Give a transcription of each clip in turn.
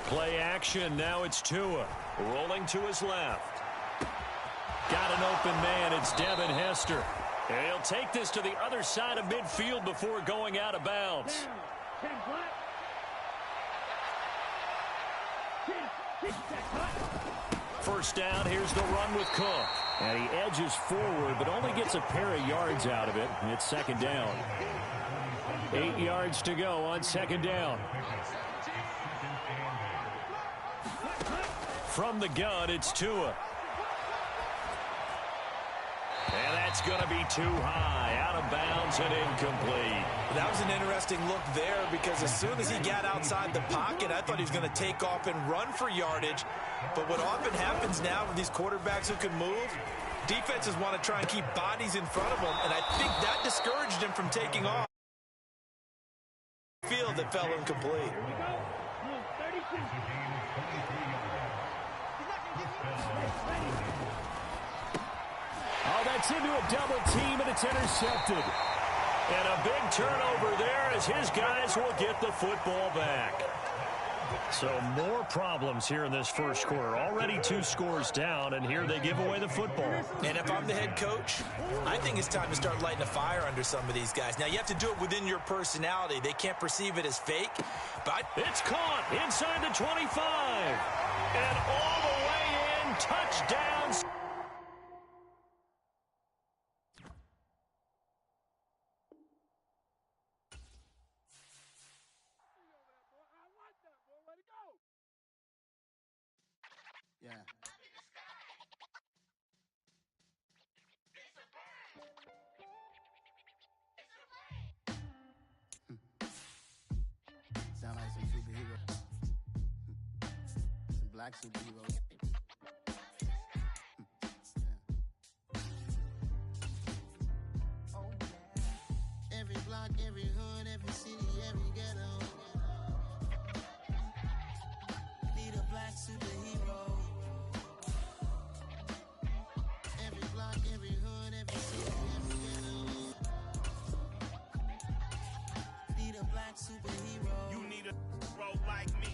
Play action. Now it's Tua. Rolling to his left. Got an open man. It's Devin Hester. And he'll take this to the other side of midfield before going out of bounds. First down, here's the run with Cook. And he edges forward, but only gets a pair of yards out of it. It's second down. 8 yards to go on second down. From the gun, it's Tua. And that's going to be too high, out of bounds and incomplete. That was an interesting look there because as soon as he got outside the pocket, I thought he was going to take off and run for yardage. But what often happens now with these quarterbacks who can move, defenses want to try and keep bodies in front of them, and I think that discouraged him from taking off. Field that fell incomplete. Oh, that's into a double team, and it's intercepted. And a big turnover there as his guys will get the football back. So more problems here in this first quarter. Already 2 scores down, and here they give away the football. And if I'm the head coach, I think it's time to start lighting a fire under some of these guys. Now, you have to do it within your personality. They can't perceive it as fake. But it's caught inside the 25. And all the way in, touchdowns. Yeah. Sound like some superheroes. Some black superheroes. Oh, yeah. Every block, every hood, every city, every ghetto. Need a black superhero. You need a role like me.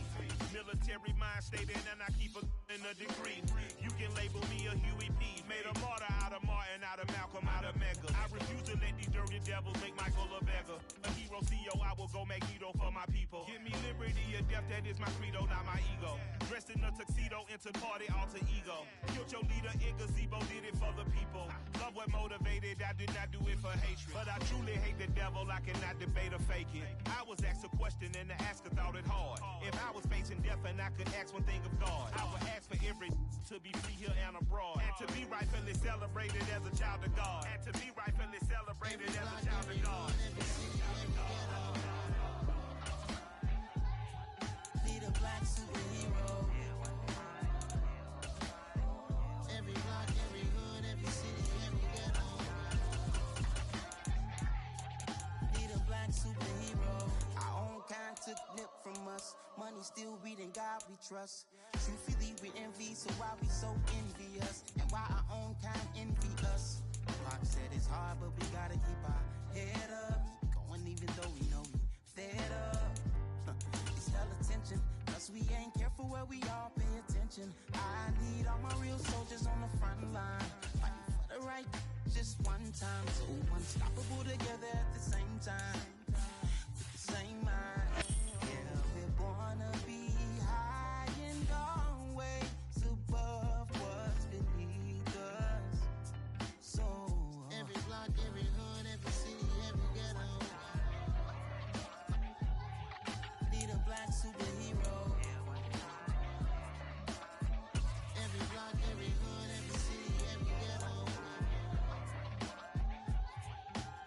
Military mind state and I keep in a degree. You can label me a Huey P. Made a martyr out of Martin, out of Malcolm, out of Mega. I refuse to let these dirty devils make Michael a beggar. A hero CEO, I will go Magneto for my people. Give me liberty or death, that is my credo, not my ego. Dressed in a tuxedo, enter party, alter ego. Killed your leader in gazebo, did it for the people. Love what motivated, I did not do it for hatred. But I truly hate the devil, I cannot debate or fake it. I was asked a question and the asker thought it hard. If I was facing death and I could ask one thing of God, I would ask for every to be free here and abroad. And to be rightfully celebrated as a child of God. And to be rightfully celebrated as a child of God. Need a black superhero. Every block, every hood, every city, every ghetto. Need a black superhero. Our own kind took nip from us. Money still reading, God we trust. Truthfully we envy, so why we so envious? And why our own kind envy us? Pac said it's hard, but we gotta keep our head up. Going even though we know we fed up. It's hell attention, cause we ain't careful where we all pay attention. I need all my real soldiers on the front line, fighting for the right just one time. So unstoppable together at the same time, with the same mind. Yeah, we're born to be high and always above what's beneath us. So every block, every hood, every city, every ghetto. Need a black superhero. Every block, every hood, every city, every ghetto.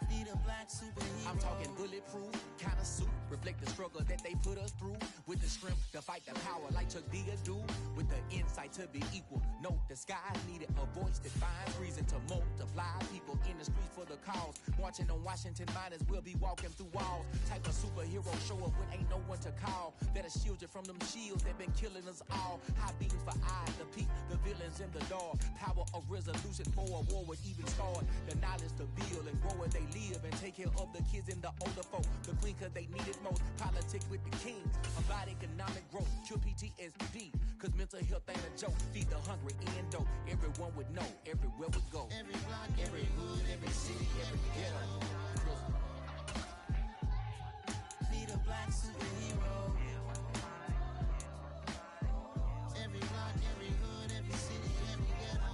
Need a black superhero. I'm talking bulletproof, kind of suit, reflect the struggle that they put us through. With the strength to fight the power like Chuck D do. With the insight to be equal. Note the sky needed a voice that finds reason to multiply. People in the streets for the cause. Marching on Washington, might as well be walking through walls. Type of superhero show up when ain't no one to call. That that'll shield you from them shields that been killing us all. High beams for eyes to peek the villains in the dark. Power of resolution for a war would even start. The knowledge to build and grow where they live and take care of the kids and the older folk. The queen cause they need it most. Politics with the kings. About economic growth. Cure PTSD. Cause mental health ain't a joke. Feed the hungry and dope. Everyone would know. Everywhere we go. Every block, every hood, every city, every ghetto. Need a black superhero. Every block, every hood, every city, every ghetto.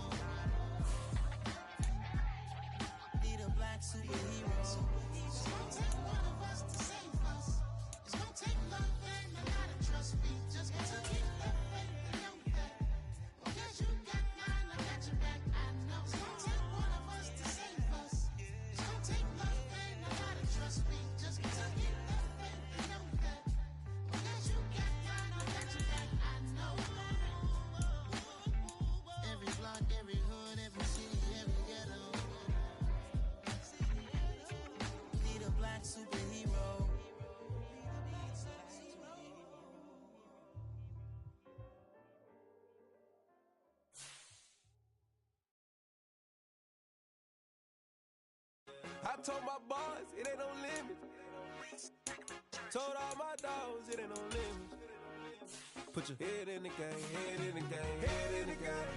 Need a black superhero. It's gonna take one of us to save us. It's gonna take love and a lot of trust me. Just gotta keep the faith and know that. Because you got mine, I got your back. I know. It's gonna take one of us to save us. It's gonna take love and a lot of trust me. Just gotta keep the faith and know that. Because you got mine, I got your back. I know. Every block, every hood, every city, every ghetto. Need a black superhero. I told my boys it ain't no limit. Told all my dogs it ain't no limit. Put your head in the game, head in the game, head in the game.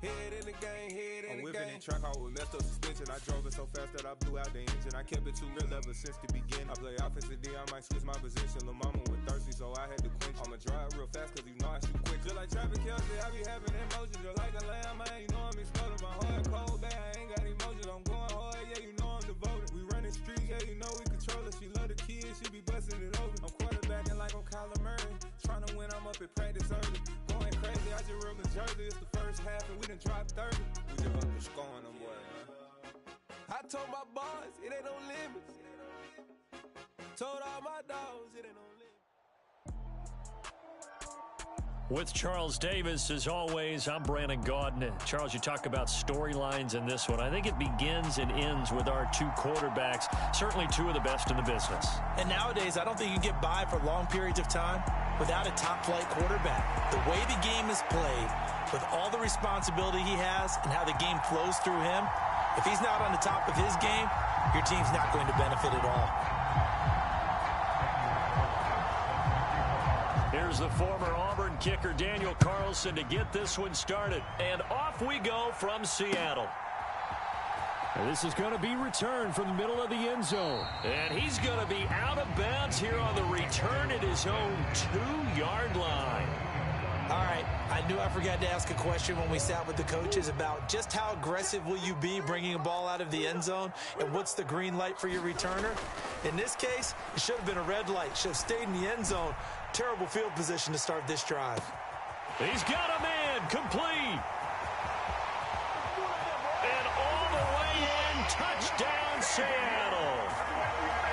Head in the game, head in the game. I'm whipping in track out with messed up suspension. I drove it so fast that I blew out the engine. I kept it too real ever since the beginning. I play offensive D, I might switch my position. Lil' mama was thirsty, so I had to quench. I'ma drive real fast cause you know I shoot quick. Just like Travis Kelce, I be having emotions. Just like a lamb, man, you know I'm exploding. My heart cold, bad, I ain't got emotions. I'm going hard, yeah, you know I'm devoted. We running streets, yeah, you know we control it. She love the kids, she be busting it over. I'm quarterbacking like I'm Kyler Murray. Trying to win, I'm up at practice early. Going crazy, I just real the jersey. It's the first half and we done dropped 30. We just up and scoring them, boy, man. I told my boys it ain't no limits. Told all my dogs it ain't no limits. With Charles Davis, as always, I'm Brandon Gaudin. Charles, you talk about storylines in this one. I think it begins and ends with our two quarterbacks, certainly two of the best in the business. And nowadays, I don't think you can get by for long periods of time without a top-flight quarterback. The way the game is played, with all the responsibility he has and how the game flows through him, if he's not on the top of his game, your team's not going to benefit at all. Here's the former Auburn kicker Daniel Carlson to get this one started. And off we go from Seattle. And this is going to be returned from the middle of the end zone. And he's going to be out of bounds here on the return at his own 2-yard line. All right, I knew I forgot to ask a question when we sat with the coaches about just how aggressive will you be bringing a ball out of the end zone and what's the green light for your returner. In this case, it should have been a red light. Should have stayed in the end zone. Terrible field position to start this drive. He's got a man complete. And all the way in, touchdown Seattle.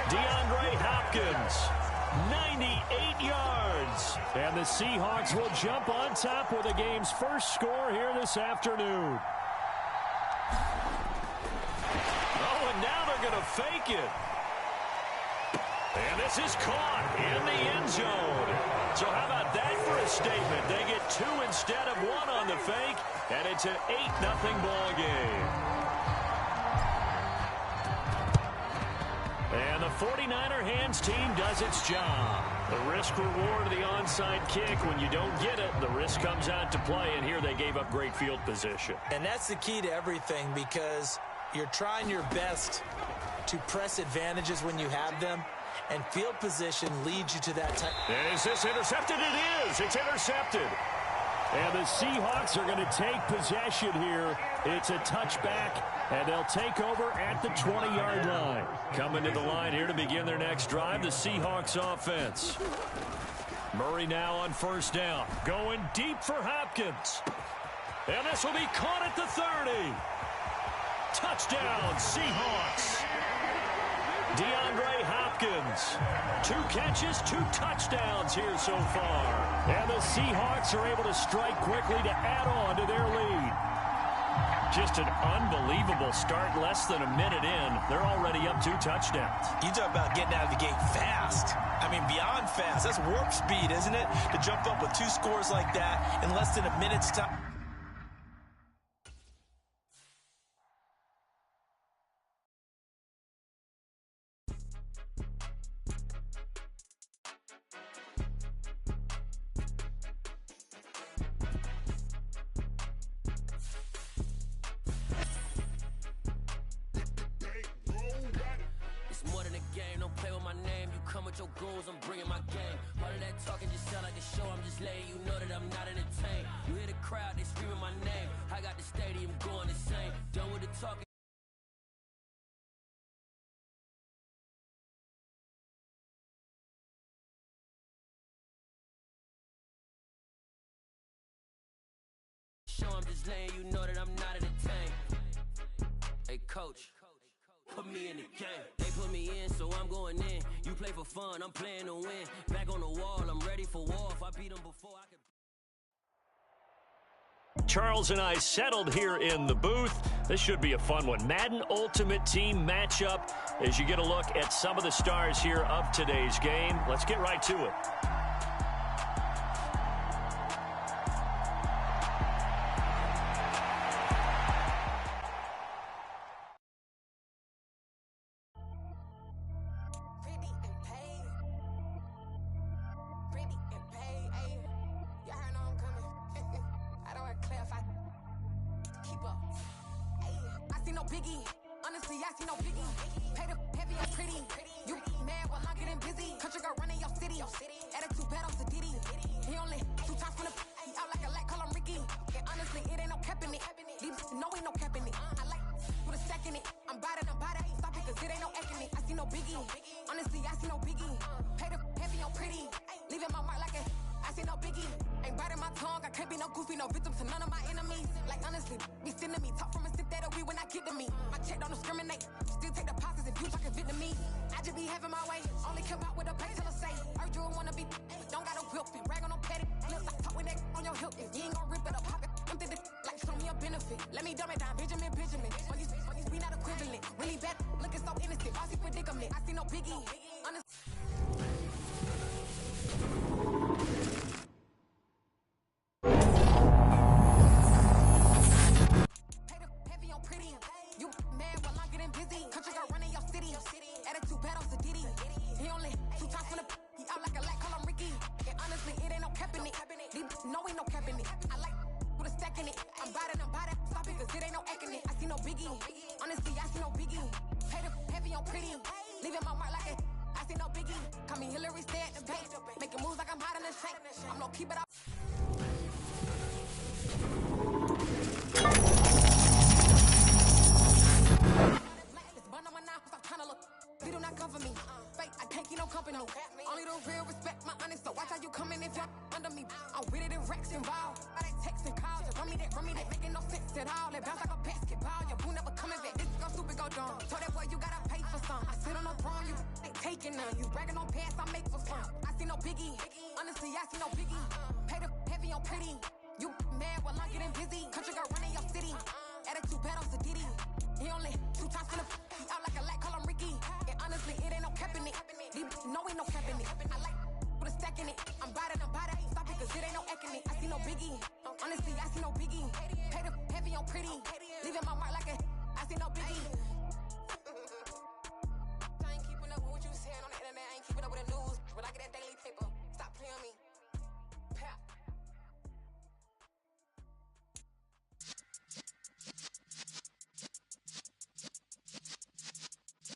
DeAndre Hopkins, 98 yards. And the Seahawks will jump on top with the game's first score here this afternoon. Oh, and now they're going to fake it. And this is caught in the end zone. So how about that for a statement? They get 2 instead of 1 on the fake, and it's an 8-0 ball game. And the 49er hands team does its job. The risk reward of the onside kick, when you don't get it, the risk comes out to play, and here they gave up great field position. And that's the key to everything, because you're trying your best to press advantages when you have them, and field position leads you to that type. Is this intercepted? It is. It's intercepted. And the Seahawks are going to take possession here. It's a touchback, and they'll take over at the 20-yard line. Coming to the line here to begin their next drive, the Seahawks offense. Murray now on first down. Going deep for Hopkins. And this will be caught at the 30. Touchdown, Seahawks. DeAndre Hopkins. 2 catches, 2 touchdowns here so far. And the Seahawks are able to strike quickly to add on to their lead. Just an unbelievable start. Less than a minute in, they're already up 2 touchdowns. You talk about getting out of the gate fast. I mean, beyond fast. That's warp speed, isn't it? To jump up with 2 scores like that in less than a minute's time. Your goals, I'm bringing my game. All of that talking just sound like a show. I'm just letting you know that I'm not entertained. You hear the crowd, they screaming my name. I got the stadium going insane. Done with the talking. Show, I'm just letting you know that I'm not entertained. Hey, coach. Put me in the game. They put me in, so I'm going in. You play for fun, I'm playing to win. Back on the wall, I'm ready for war. If I beat them before, I can... Charles and I settled here in the booth. This should be a fun one. Madden Ultimate Team matchup as you get a look at some of the stars here of today's game. Let's get right to it.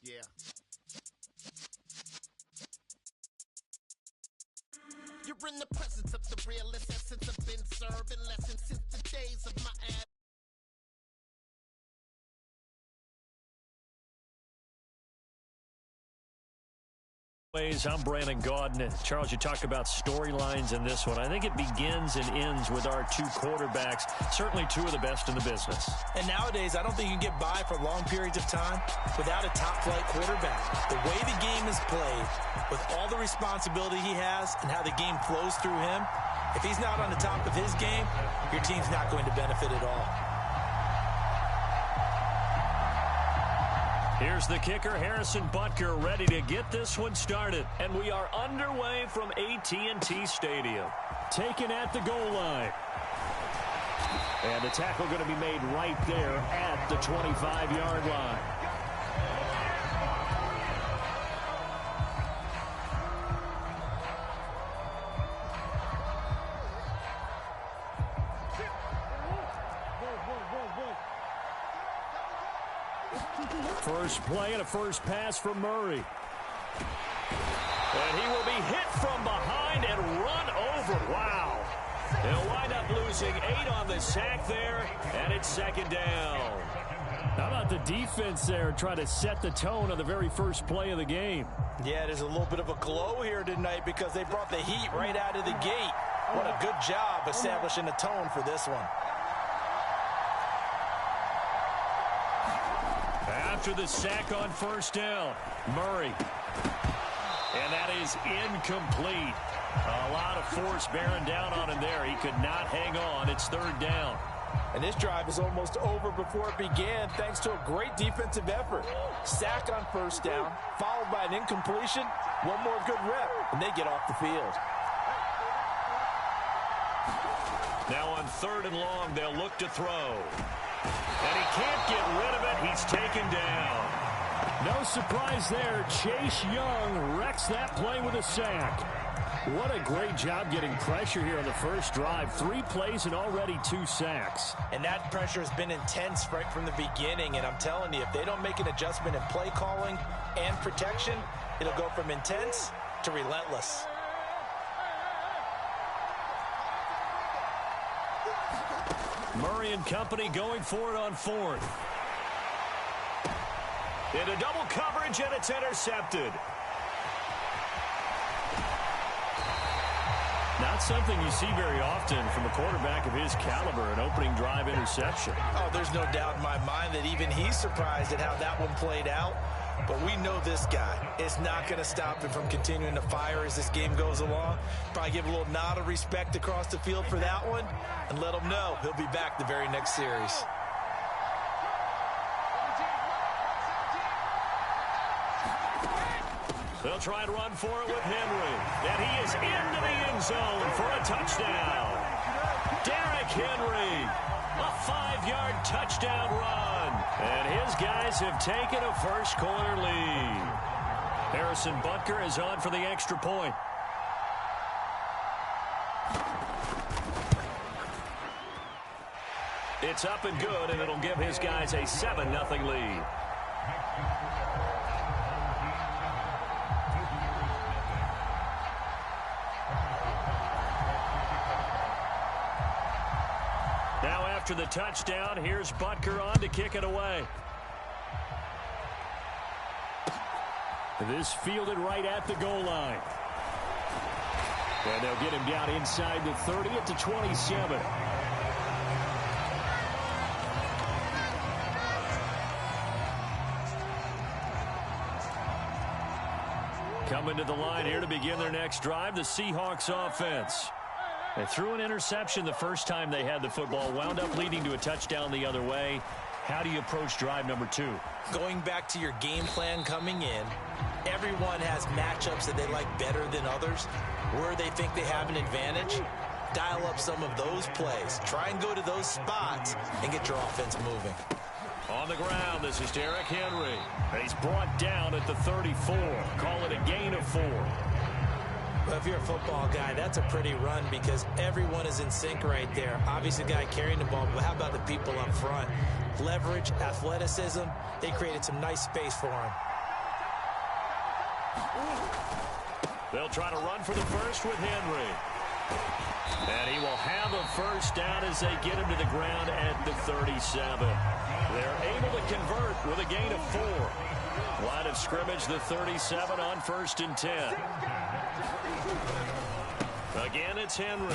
Yeah. You're in the presence of the realest essence. I've been serving lessons since the days of my ad. I'm Brandon Gaudin. Charles, you talk about storylines in this one. I think it begins and ends with our 2 quarterbacks, certainly 2 of the best in the business. And nowadays, I don't think you can get by for long periods of time without a top-flight quarterback. The way the game is played, with all the responsibility he has and how the game flows through him, if he's not on the top of his game, your team's not going to benefit at all. Here's the kicker, Harrison Butker, ready to get this one started. And we are underway from AT&T Stadium. Taken at the goal line. And the tackle going to be made right there at the 25-yard line. First play and a first pass from Murray. And he will be hit from behind and run over. Wow. He'll wind up losing 8 on the sack there, and it's second down. How about the defense there trying to set the tone on the very first play of the game? Yeah, there's a little bit of a glow here tonight because they brought the heat right out of the gate. What a good job establishing the tone for this one. After the sack on first down, Murray. And that is incomplete. A lot of force bearing down on him there. He could not hang on. It's third down. And this drive is almost over before it began thanks to a great defensive effort. Sack on first down, followed by an incompletion. One more good rep, and they get off the field. Now on third and long, they'll look to throw. And he can't get rid of it. He's taken down. No surprise there. Chase Young wrecks that play with a sack. What a great job getting pressure here on the first drive. 3 plays and already 2 sacks. And that pressure has been intense right from the beginning. And I'm telling you, if they don't make an adjustment in play calling and protection, it'll go from intense to relentless. Murray and company going for it on fourth. Into double coverage, and it's intercepted. Not something you see very often from a quarterback of his caliber, an opening drive interception. Oh, there's no doubt in my mind that even he's surprised at how that one played out. But we know this guy is not going to stop him from continuing to fire as this game goes along. Probably give a little nod of respect across the field for that one and let him know he'll be back the very next series. They'll try and run for it with Henry. And he is into the end zone for a touchdown. Derrick Henry, a 5-yard touchdown run. And his guys have taken a first-quarter lead. Harrison Butker is on for the extra point. It's up and good, and it'll give his guys a 7-0 lead. Now after the touchdown, here's Butker on to kick it away. This fielded right at the goal line. And they'll get him down inside the 30 at the 27. Coming to the line here to begin their next drive, the Seahawks offense. They threw an interception the first time they had the football, wound up leading to a touchdown the other way. How do you approach drive number 2? Going back to your game plan coming in, everyone has matchups that they like better than others. Where they think they have an advantage, dial up some of those plays. Try and go to those spots and get your offense moving. On the ground, this is Derrick Henry. He's brought down at the 34. Call it a gain of 4. Well, if you're a football guy, that's a pretty run because everyone is in sync right there. Obviously, the guy carrying the ball, but how about the people up front? Leverage, athleticism, they created some nice space for him. They'll try to run for the first with Henry. And he will have a first down as they get him to the ground at the 37. They're able to convert with a gain of 4. Line of scrimmage, the 37 on 1st and 10. Again, it's Henry.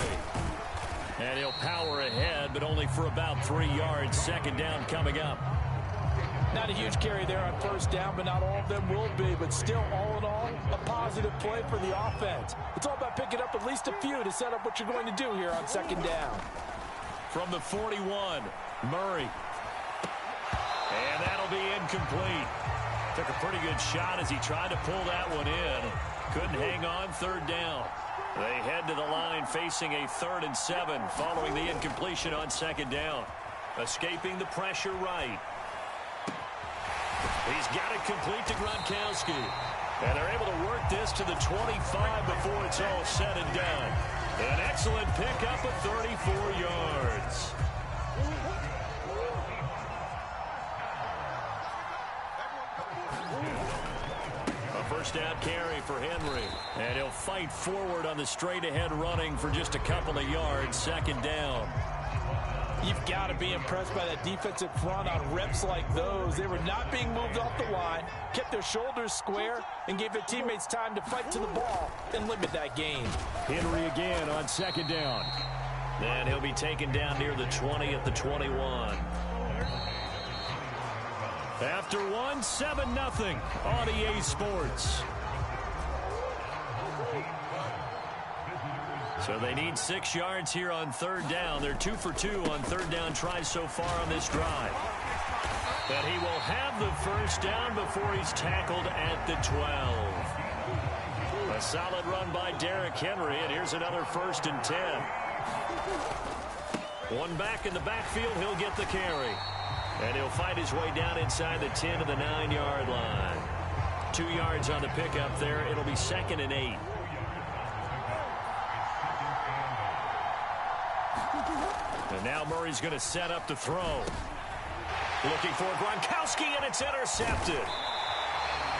And he'll power ahead, but only for about 3 yards. Second down coming up. Not a huge carry there on first down, but not all of them will be. But still, all in all, a positive play for the offense. It's all about picking up at least a few to set up what you're going to do here on second down. From the 41, Murray. And that'll be incomplete. Took a pretty good shot as he tried to pull that one in. Couldn't hang on. Third down. They head to the line facing a 3rd and 7 following the incompletion on 2nd down. Escaping the pressure right. He's got it complete to Gronkowski. And they're able to work this to the 25 before it's all said and done. An excellent pickup of 34 yards. A first down carry for Henry. And he'll fight forward on the straight-ahead running for just a couple of yards. 2nd down. You've got to be impressed by that defensive front on reps like those. They were not being moved off the line, kept their shoulders square, and gave their teammates time to fight to the ball and limit that gain. Henry again on 2nd down. And he'll be taken down near the 20 at the 21. After 1, 7-0 on EA Sports. So they need 6 yards here on 3rd down. They're 2 for 2 on 3rd down tries so far on this drive. But he will have the first down before he's tackled at the 12. A solid run by Derrick Henry, and here's another 1st and 10. One back in the backfield, he'll get the carry. And he'll fight his way down inside the 10 to the 9-yard line. 2 yards on the pickup there. It'll be 2nd and 8. And now Murray's going to set up to throw. Looking for Gronkowski, and it's intercepted.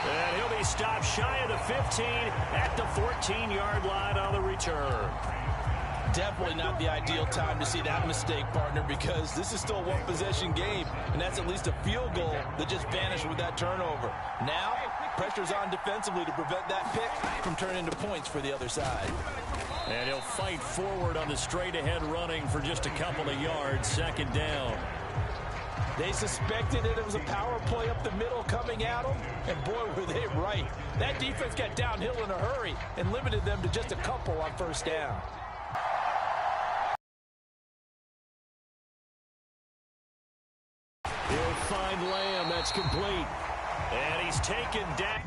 And he'll be stopped shy of the 15 at the 14-yard line on the return. Definitely not the ideal time to see that mistake, partner, because this is still a one-possession game, and that's at least a field goal that just vanished with that turnover. Now, pressure's on defensively to prevent that pick from turning into points for the other side. And he'll fight forward on the straight-ahead running for just a couple of yards. 2nd down. They suspected that it was a power play up the middle coming at them, and boy, were they right. That defense got downhill in a hurry and limited them to just a couple on 1st down. He'll find Lamb. That's complete. And he's taken down.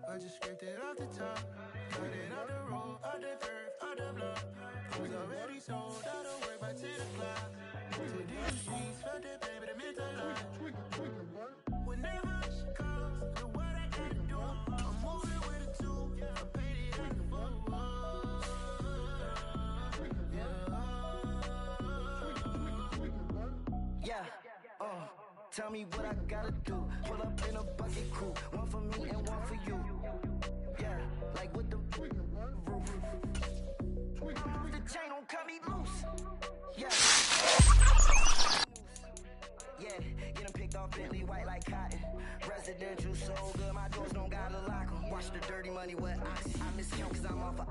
I just scraped it off the top, cut it out the road, out the curve, out the block. I was already sold, I don't work by 10 o'clock. To these streets, felt that baby, the mental lie. Whenever she calls, do what I gotta do. I'm moving with a 2, I paid it at the book. Yeah, tell me what I gotta do. Pull up in a bucket crew, one for me and one for you. Yeah, like with the roof. Move the chain, don't cut me loose. Yeah. Yeah, get them picked off Bentley white like cotton. Residential so good, my doors don't gotta lock 'em. Watch the dirty money with oxy. I miss him cause I'm off a...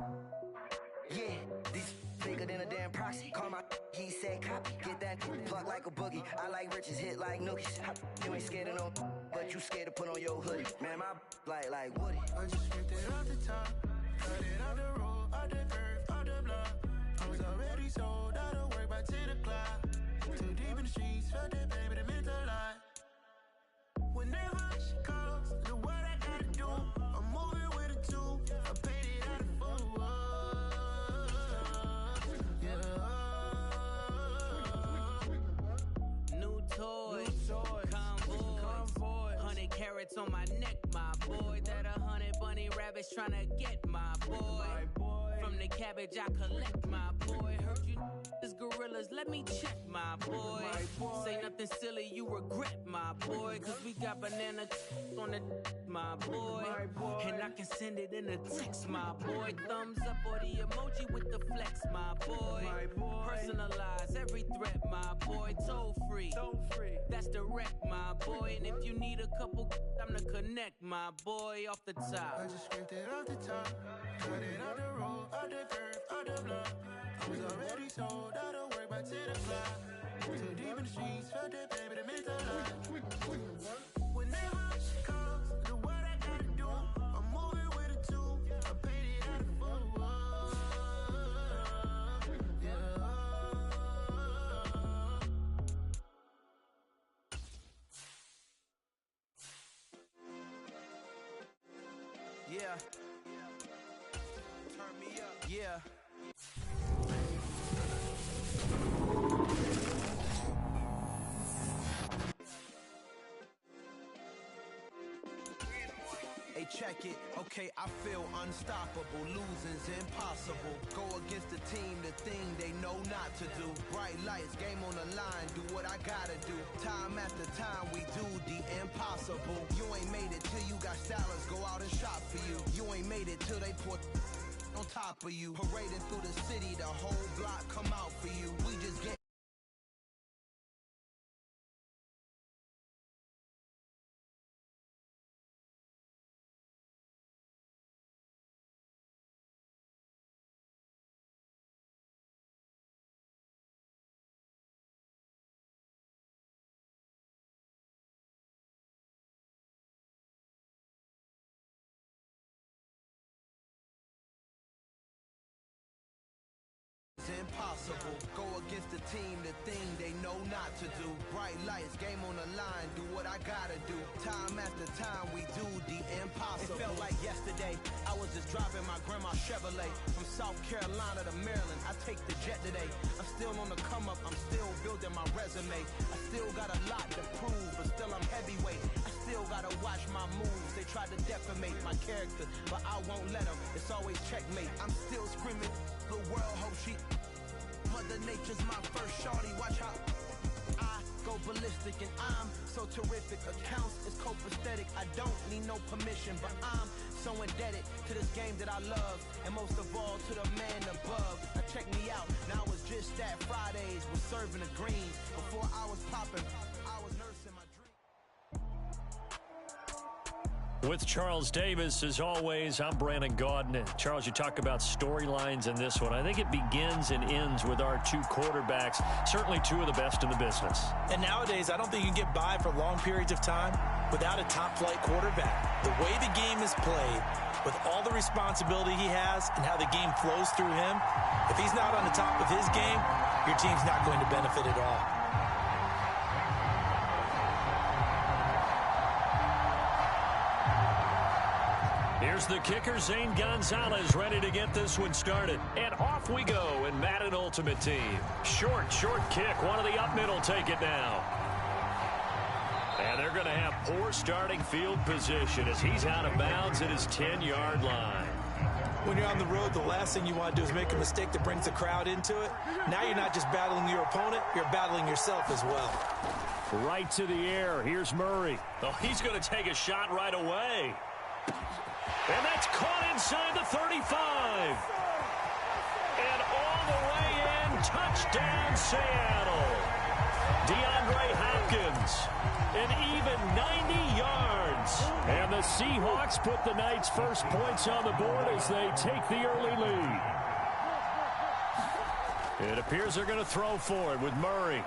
Yeah, these bigger than a damn proxy. Call my he said copy. Get that plug like a boogie. I like riches, hit like nookies. You ain't scared of no, but you scared to put on your hoodie. Man, my like Woody. I just scraped it off the top, cut it out the road, out the curve, out the block. I was already sold, I don't work by 10 o'clock. Too deep in the streets, felt that baby, the mental lie. Whenever she calls, do what I gotta do. I'm moving with a 2, I paid it out of 4. Toy, convoy, 100 carats on my neck, my boy. That 100 bunny rabbits tryna get my boy. From the cabbage I collect, my boy. Heard you is gorillas, let me check, my boy. Say nothing silly, you regret, my boy. Cause we got banana on the my boy. And I can send it in a text, my boy. Thumbs up or the emoji with the flex, my boy. Personalize every threat, my boy. Toll free. That's direct, my boy. And if you need a couple, I'm to connect, my boy, off the top. I just scraped it off the top, cut it out the road, out the curve, out the block. I was already sold, I don't work by 10 o'clock. Too deep in the streets, felt that baby, the mental lie. Whenever she calls, do what I gotta do. I'm moving with a 2, Yeah. Turn me up. Yeah. Hey, check it. Okay, I feel unstoppable. Losing's impossible. Go against the team, the thing they know not to do. Bright lights, game on the line. Do what I gotta do. Time after time, we do the impossible. You ain't made it till you got stylists go out and shop for you. You ain't made it till they put on top of you. Parading through the city, the whole block come out for you. We just get impossible. Go against the team, the thing they know not to do. Bright lights, game on the line, do what I gotta do. Time after time, we do the impossible. It felt like yesterday, I was just driving my grandma's Chevrolet. From South Carolina to Maryland, I take the jet today. I'm still on the come up, I'm still building my resume. I still got a lot to prove, but still I'm heavyweight. I still gotta watch my moves. They tried to defamate my character, but I won't let them. It's always checkmate. I'm still screaming, the world hope she... Mother Nature's my first shorty. Watch how I go ballistic, and I'm so terrific. Accounts is copacetic. I don't need no permission, but I'm so indebted to this game that I love, and most of all to the man above. Now check me out. Now it's just that Fridays was serving the greens. Before I was popping, I was nursing my dream. With Charles Davis, as always, I'm Brandon Gaudin. Charles, you talk about storylines in this one. I think it begins and ends with our two quarterbacks, certainly two of the best in the business. And nowadays, I don't think you can get by for long periods of time without a top-flight quarterback. The way the game is played, with all the responsibility he has and how the game flows through him, if he's not on the top of his game, your team's not going to benefit at all. Here's the kicker, Zane Gonzalez, ready to get this one started. And off we go in Madden Ultimate Team. Short kick. One of the up middle take it now. And they're going to have poor starting field position as he's out of bounds at his 10-yard line. When you're on the road, the last thing you want to do is make a mistake that brings the crowd into it. Now you're not just battling your opponent, you're battling yourself as well. Right to the air. Here's Murray. Oh, he's going to take a shot right away. And that's caught inside the 35. And all the way in, touchdown Seattle. DeAndre Hopkins, an even 90 yards. And the Seahawks put the night's first points on the board as they take the early lead. It appears they're going to throw for it with Murray.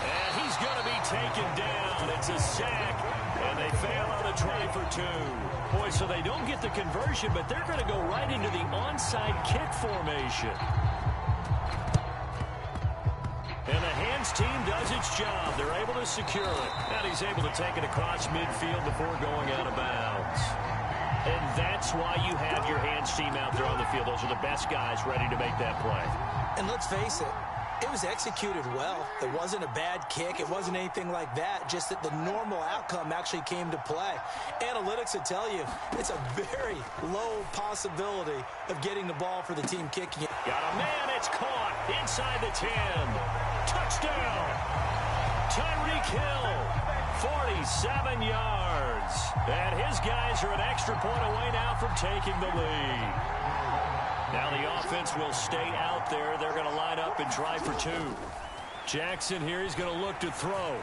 And he's going to be taken down. It's a sack, and they fail on the try for two. Boy, so they don't get the conversion, but they're going to go right into the onside kick formation. And the hands team does its job. They're able to secure it. And he's able to take it across midfield before going out of bounds. And that's why you have your hands team out there on the field. Those are the best guys ready to make that play. And let's face it, it was executed well. It wasn't a bad kick. It wasn't anything like that. Just that the normal outcome actually came to play. Analytics would tell you it's a very low possibility of getting the ball for the team kicking it. Got a man. It's caught inside the 10. Touchdown. Tyreek Hill, 47 yards. And his guys are an extra point away now from taking the lead. Now the offense will stay out there. They're going to line up and try for two. Jackson here, he's going to look to throw.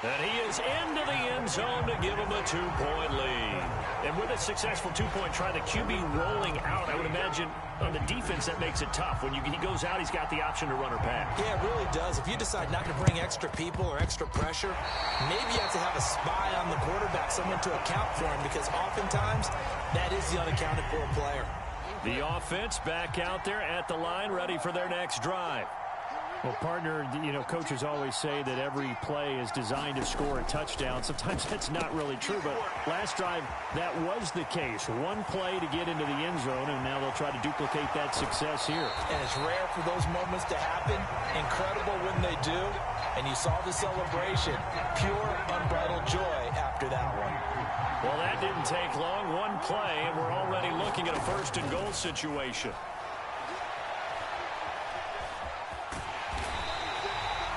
And he is into the end zone to give him a 2-point lead. And with a successful 2-point try, the QB rolling out, I would imagine on the defense that makes it tough. When he goes out, he's got the option to run or pass. Yeah, it really does. If you decide not to bring extra people or extra pressure, maybe you have to have a spy on the quarterback, someone to account for him, because oftentimes that is the unaccounted for player. The offense back out there at the line, ready for their next drive. Well, partner, you know, coaches always say that every play is designed to score a touchdown. Sometimes that's not really true, but last drive, that was the case. One play to get into the end zone, and now they'll try to duplicate that success here. And it's rare for those moments to happen. Incredible when they do. And you saw the celebration. Pure, unbridled joy after that one. Well, that didn't take long. One play, and we're already looking at a first-and-goal situation.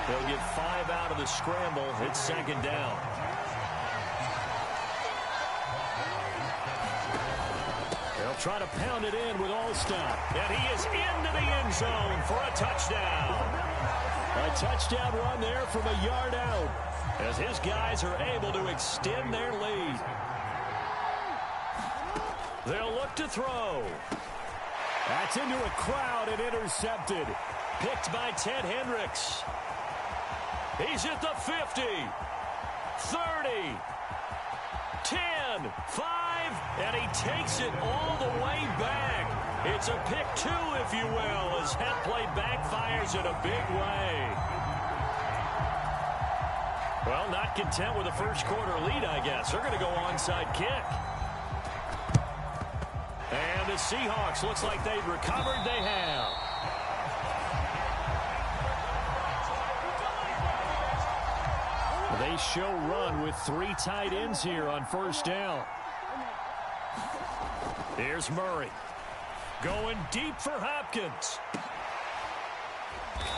They'll get 5 out of the scramble. It's second down. They'll try to pound it in with Allstott. And he is into the end zone for a touchdown. A touchdown run there from a yard out as his guys are able to extend their lead. They'll look to throw. That's into a crowd and intercepted. Picked by Ted Hendricks. He's at the 50, 30, 10, 5, and he takes it all the way back. It's a pick 2, if you will, as that play backfires in a big way. Well, not content with a first quarter lead, I guess. They're going to go onside kick. And the Seahawks, looks like they've recovered. They have. They show run with 3 tight ends here on first down. Here's Murray. Going deep for Hopkins.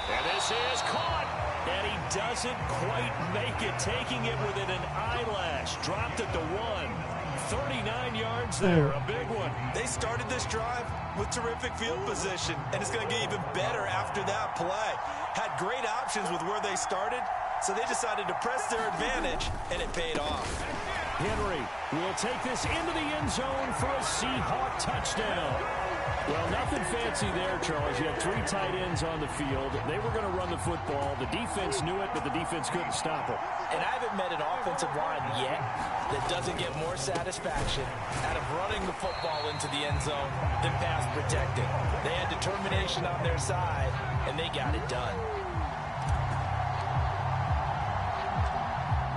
And this is caught. And he doesn't quite make it, taking it within an eyelash. Dropped at the 1. 39 yards there, a big one. They started this drive with terrific field position, and it's going to get even better after that play. Had great options with where they started, so they decided to press their advantage, and it paid off. Henry will take this into the end zone for a Seahawk touchdown. Well, nothing fancy there, Charles. You had 3 tight ends on the field. They were going to run the football. The defense knew it, but the defense couldn't stop it. And I haven't met an offensive line yet that doesn't get more satisfaction out of running the football into the end zone than pass protecting. They had determination on their side, and they got it done.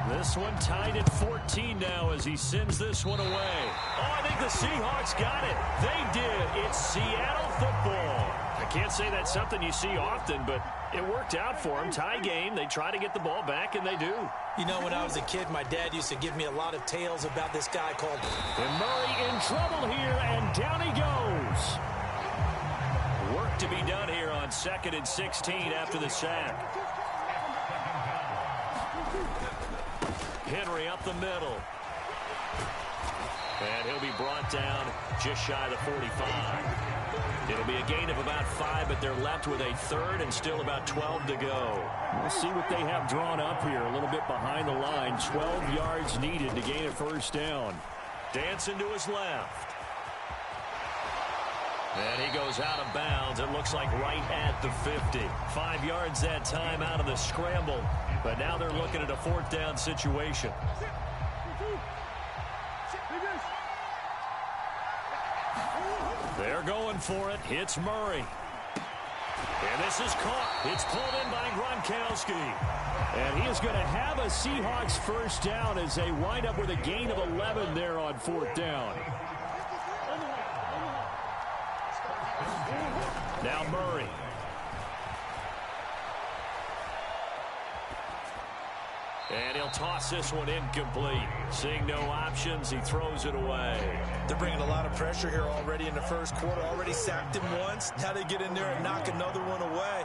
This one tied at 14 now as he sends this one away. Oh, I think the Seahawks got it. They did. It's Seattle football. I can't say that's something you see often, but it worked out for them. Tie game. They try to get the ball back, and they do. You know, when I was a kid, my dad used to give me a lot of tales about this guy called... And Murray in trouble here, and down he goes. Work to be done here on 2nd and 16 after the sack. Henry up the middle. And he'll be brought down just shy of the 45. It'll be a gain of about 5, but they're left with a 3rd and still about 12 to go. We'll see what they have drawn up here. A little bit behind the line. 12 yards needed to gain a first down. Dancing to his left. And he goes out of bounds. It looks like right at the 50. 5 yards that time out of the scramble. But now they're looking at a 4th down situation. They're going for it. It's Murray. And this is caught. It's pulled in by Gronkowski. And he is going to have a Seahawks first down as they wind up with a gain of 11 there on 4th down. Now Murray. And he'll toss this one incomplete. Seeing no options, he throws it away. They're bringing a lot of pressure here already in the first quarter. Already sacked him once. Now they get in there and knock another one away.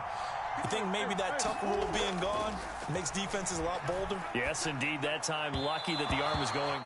You think maybe that tuck rule being gone makes defenses a lot bolder? Yes, indeed. That time, lucky that the arm was going.